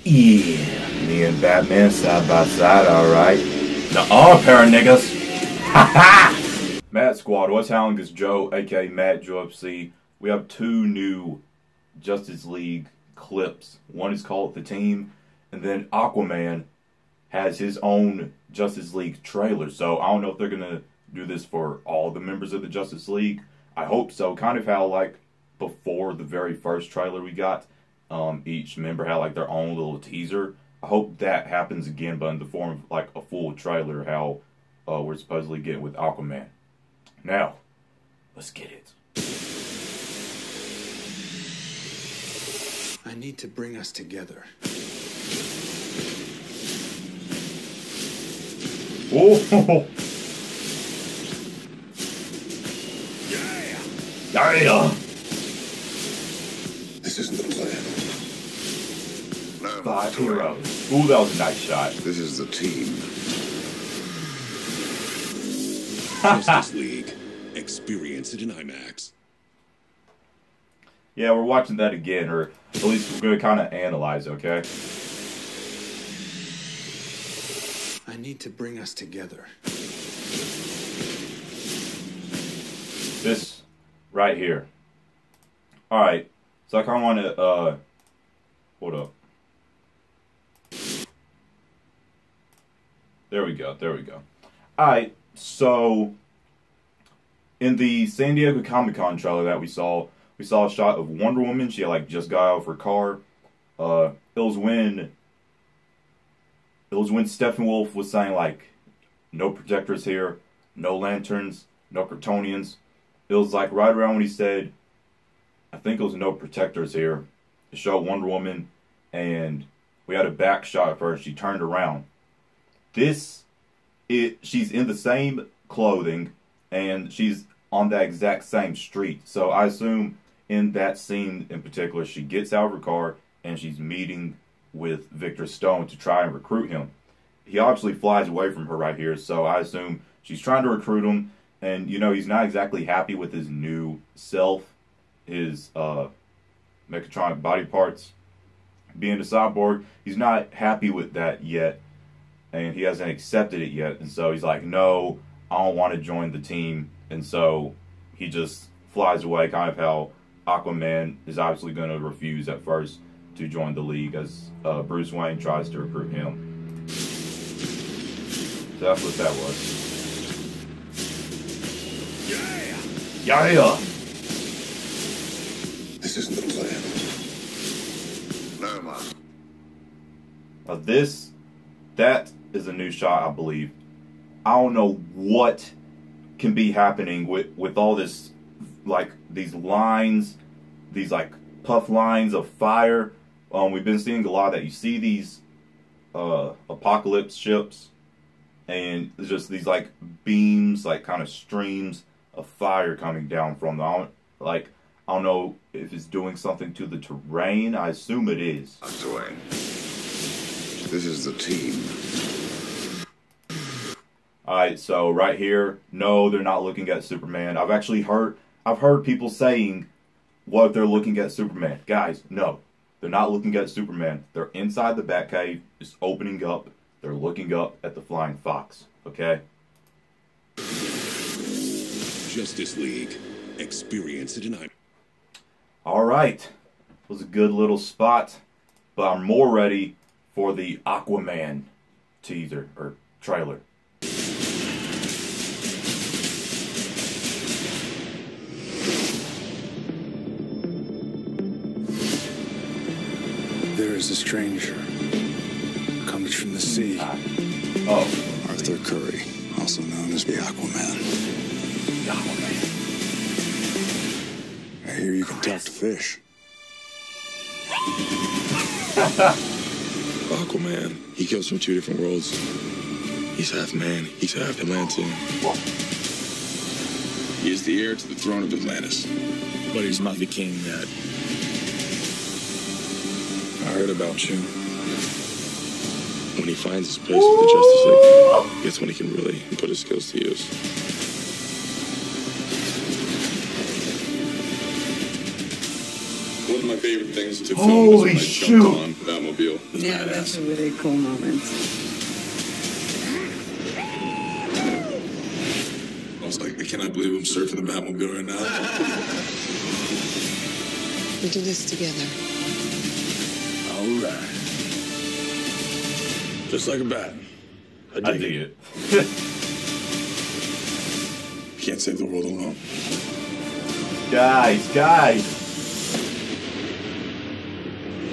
Yeah, me and Batman side by side, alright. Nuh-uh, pair of niggas. Ha ha! Matt Squad, what's howling? It's Joe, aka Matt Joe FC. We have two new Justice League clips. One is called The Team, and then Aquaman has his own Justice League trailer. So I don't know if they're gonna do this for all the members of the Justice League. I hope so. Kind of how, like, before the very first trailer we got, each member had like their own little teaser. I hope that happens again, but in the form of like a full trailer, how we're supposedly getting with Aquaman. Now, let's get it. I need to bring us together. Oh! Yeah! This isn't the plan. No, 5 heroes. Ooh, that was a nice shot. this is the team. Justice League. Experience it in IMAX. Yeah, we're watching that again, or at least we're going to kind of analyze, okay? I need to bring us together. This right here. Alright, so I kind of want to, hold up. There we go, there we go. Alright, so in the San Diego Comic-Con trailer that we saw a shot of Wonder Woman. She had, like, just got out of her car. It was when Steppenwolf was saying, like, no projectors here, no lanterns, no Kryptonians. It was like right around when he said, I think it was no protectors here. It showed Wonder Woman, and we had a back shot of her. She turned around. She's in the same clothing, and she's on that exact same street. So I assume in that scene in particular, she gets out of her car, and she's meeting with Victor Stone to try and recruit him. He obviously flies away from her right here, so I assume she's trying to recruit him. And, you know, he's not exactly happy with his new self, his mechatronic body parts. Being a cyborg, he's not happy with that yet, and he hasn't accepted it yet. And so he's like, no, I don't want to join the team. And so he just flies away, kind of how Aquaman is obviously going to refuse at first to join the League as Bruce Wayne tries to recruit him. So that's what that was. Yeah! This isn't the plan. No, man. That is a new shot, I believe. I don't know what can be happening with all this, like, these lines, these, like, puff lines of fire. We've been seeing a lot of that. You see these apocalypse ships, and there's just these, like, beams, like, kind of streams of fire coming down from them. I don't know if it's doing something to the terrain. I assume it is. That's the way. This is the team. Alright, so right here, no, they're not looking at Superman. I've heard people saying, what if they're looking at Superman? Guys, no, they're not looking at Superman. They're inside the Batcave, it's opening up, they're looking up at the Flying Fox, okay? Justice League. Experience it in IMAX. Alright, was a good little spot, but I'm more ready for the Aquaman teaser, or trailer. There is a stranger. Comes from the sea. Oh. Arthur Curry, also known as the Aquaman. Aquaman. I hear you can talk to fish. Aquaman, he comes from 2 different worlds. He's half man, he's half Atlantean. He is the heir to the throne of Atlantis, but he's not the king yet. I heard about you. When he finds his place with the Justice League, that's when he can really put his skills to use. What one of my favorite things to film Holy was shoot. when I jumped on the Batmobile. It was Yeah, badass. that's a really cool moment. I was like, I cannot believe I'm surfing the Batmobile right now. We do this together. All right. Just like a bat. I dig it. Can't save the world alone. Guys.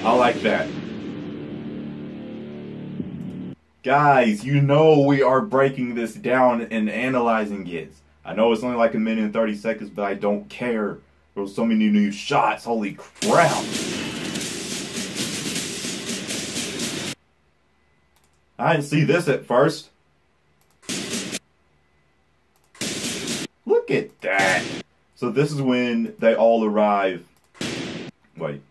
I like that. Guys, you know we are breaking this down and analyzing it. I know it's only like 1minute and 30 seconds, but I don't care. There were so many new shots. Holy crap. I didn't see this at first. Look at that. So this is when they all arrive. Wait.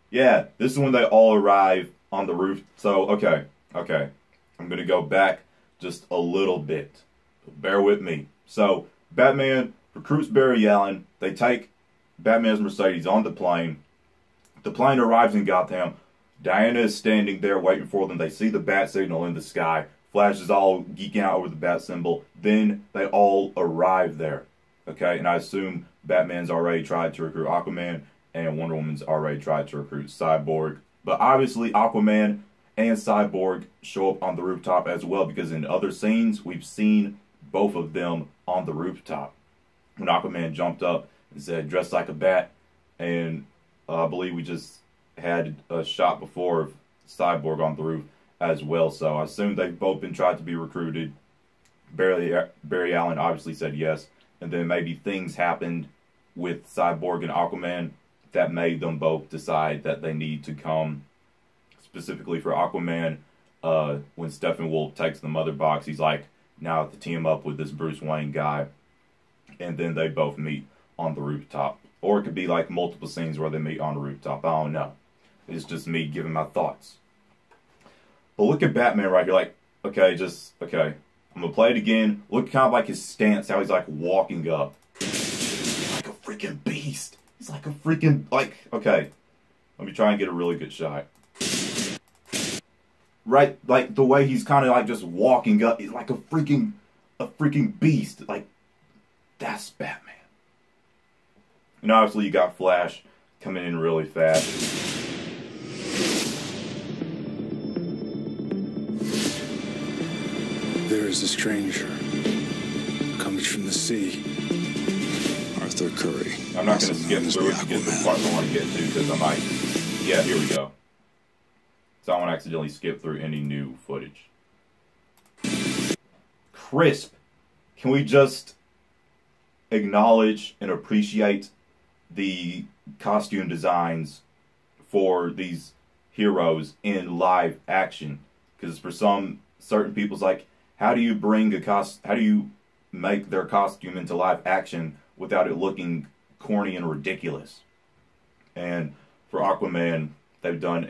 Yeah, this is when they all arrive on the roof. So, okay. I'm going to go back just a little bit. Bear with me. So, Batman recruits Barry Allen. They take Batman's Mercedes on the plane. The plane arrives in Gotham. Diana is standing there waiting for them. They see the bat signal in the sky. Flash is all geeking out over the bat symbol. Then they all arrive there. Okay, and I assume Batman's already tried to recruit Aquaman, and Wonder Woman's already tried to recruit Cyborg. But obviously Aquaman and Cyborg show up on the rooftop as well, because in other scenes we've seen both of them on the rooftop. When Aquaman jumped up and said, "Dressed like a bat," and I believe we just had a shot before of Cyborg on the roof as well. So I assume they've both been tried to be recruited. Barry Allen obviously said yes, and then maybe things happened with Cyborg and Aquaman that made them both decide that they need to come. Specifically for Aquaman, when Steppenwolf takes the mother box, he's like, now I have to team up with this Bruce Wayne guy. And then they both meet on the rooftop. Or it could be like multiple scenes where they meet on the rooftop. I don't know. It's just me giving my thoughts. But look at Batman right here. Like, okay. I'm going to play it again. Look kind of like his stance, how he's like walking up. Like a freaking beast. He's like a freaking, okay. Let me try and get a really good shot. Right, like the way he's kind of like just walking up. He's like a freaking beast. Like, that's Batman. And obviously you got Flash coming in really fast. There is a stranger coming from the sea. Arthur Curry. I'm not going to skip through it to get to the part I want to get to, because I might. Yeah, here we go. So I won't accidentally skip through any new footage. Crisp. Can we just acknowledge and appreciate the costume designs for these heroes in live action? Because for some certain people's like, how do you make their costume into live action without it looking corny and ridiculous? And for Aquaman, they've done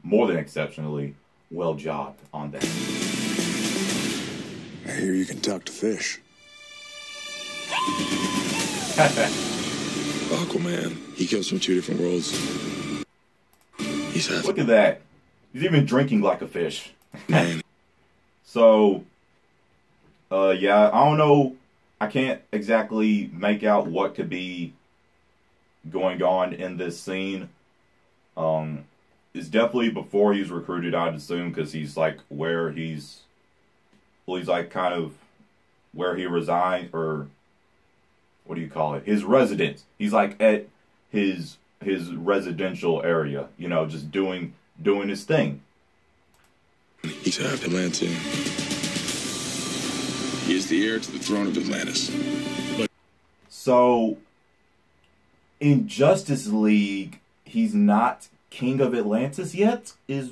more than exceptionally well job on that. I hear you can talk to fish. Aquaman, he comes from two different worlds. He's half Look at that. He's even drinking like a fish. man. So, yeah, I don't know. I can't exactly make out what could be going on in this scene. It's definitely before he's recruited, I'd assume, because he's like he's like kind of where he resigned, or what do you call it? His residence. He's like at his residential area, you know, just doing his thing. He's half Atlantean. He is the heir to the throne of Atlantis. So, in Justice League, he's not King of Atlantis yet? Is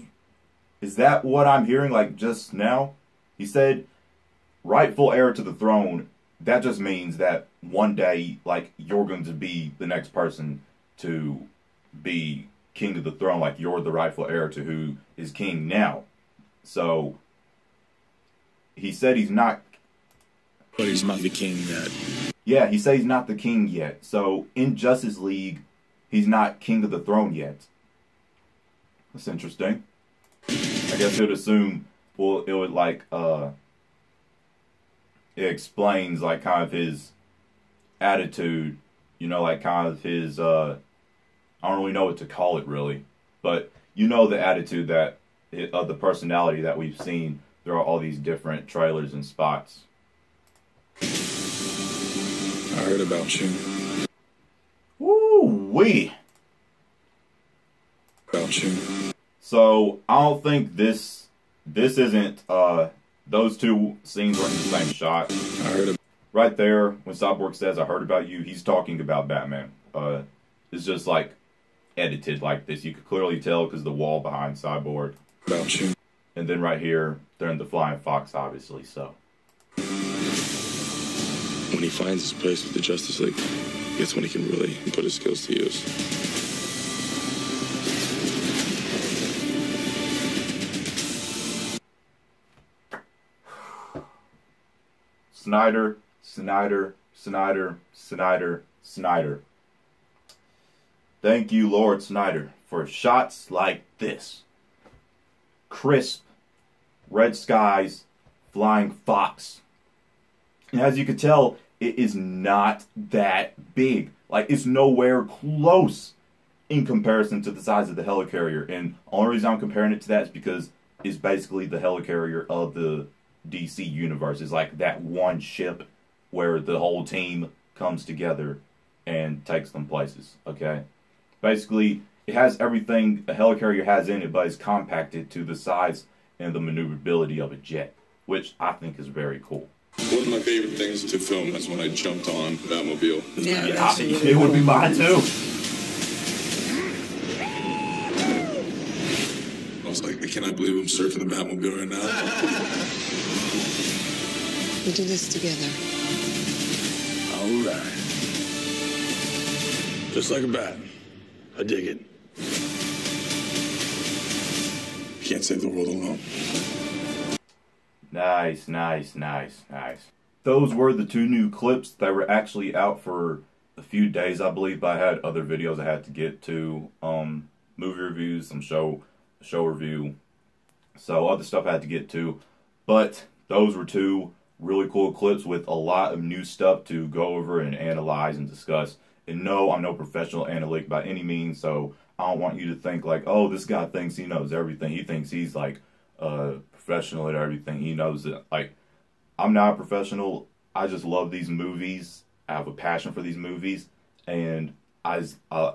that what I'm hearing, like, just now? He said, rightful heir to the throne. That just means that one day, like, you're going to be the next person to be king of the throne. Like, you're the rightful heir to who is king now. So, he said he's not. But he's not the king that Yeah, he says he's not the king yet. So in Justice League, he's not king of the throne yet. That's interesting. I guess it would assume, well, it would like, it explains like kind of his attitude, you know, like kind of his, I don't really know what to call it really, but you know the attitude that, of the personality that we've seen throughout all these different trailers and spots. I heard about you. Woo-wee! About you. So, I don't think this isn't, those two scenes were in the same shot. I heard about Right there, when Cyborg says, I heard about you, he's talking about Batman. It's just like, edited like this. You could clearly tell because the wall behind Cyborg. you. And then right here, they're in the Flying Fox, obviously, so. When he finds his place with the Justice League, that's when he can really put his skills to use. Snyder, Snyder, Snyder, Snyder, Snyder. Thank you, Lord Snyder, for shots like this. Crisp, red skies, flying fox. And as you can tell, it is not that big. Like, it's nowhere close in comparison to the size of the helicarrier. And the only reason I'm comparing it to that is because it's basically the helicarrier of the DC universe. It's like that one ship where the whole team comes together and takes them places, okay? Basically, it has everything a helicarrier has in it, but it's compacted to the size and the maneuverability of a jet, which I think is very cool. One of my favorite things to film is when I jumped on Batmobile. Yeah, It would be mine too. I was like, I cannot believe I'm surfing the Batmobile right now. We do this together. All right. Just like a bat. I dig it. You can't save the world alone. Nice, nice, nice, nice. Those were the two new clips that were actually out for a few days, I believe, but I had other videos I had to get to. Movie reviews, some show review, so other stuff I had to get to. But those were two really cool clips with a lot of new stuff to go over and analyze and discuss. And no, I'm no professional analytic by any means, so I don't want you to think like, oh, this guy thinks he knows everything. He thinks he's like professional at everything. He knows it. Like, I'm not a professional. I just love these movies. I have a passion for these movies, and I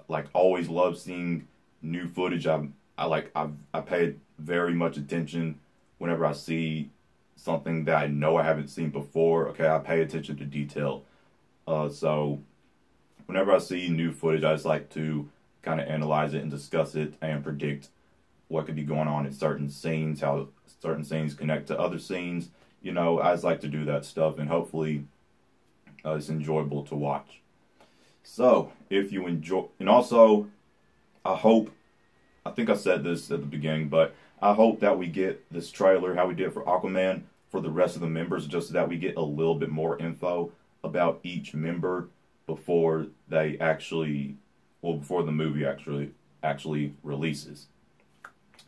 like always love seeing new footage. I pay very much attention whenever I see something that I know I haven't seen before. Okay, I pay attention to detail. So whenever I see new footage, I just like to kind of analyze it and discuss it and predict what could be going on in certain scenes, how certain scenes connect to other scenes. You know, I just like to do that stuff, and hopefully it's enjoyable to watch. So, if you enjoy, and also, I think I said this at the beginning, but I hope that we get this trailer, how we did for Aquaman, for the rest of the members, just so that we get a little bit more info about each member before they actually, well, before the movie actually releases.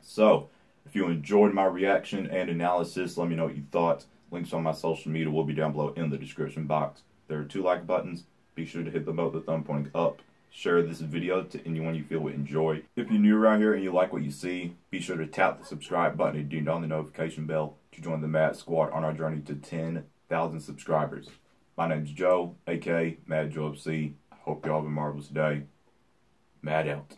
So, if you enjoyed my reaction and analysis, let me know what you thought. Links on my social media will be down below in the description box. There are 2 like buttons. Be sure to hit them both, the thumb pointing up. Share this video to anyone you feel would enjoy. If you're new around here and you like what you see, be sure to tap the subscribe button and ding on the notification bell to join the Mad Squad on our journey to 10,000 subscribers. My name's Joe, aka Mad Joe FC. I hope you all have a marvelous day. Mad out.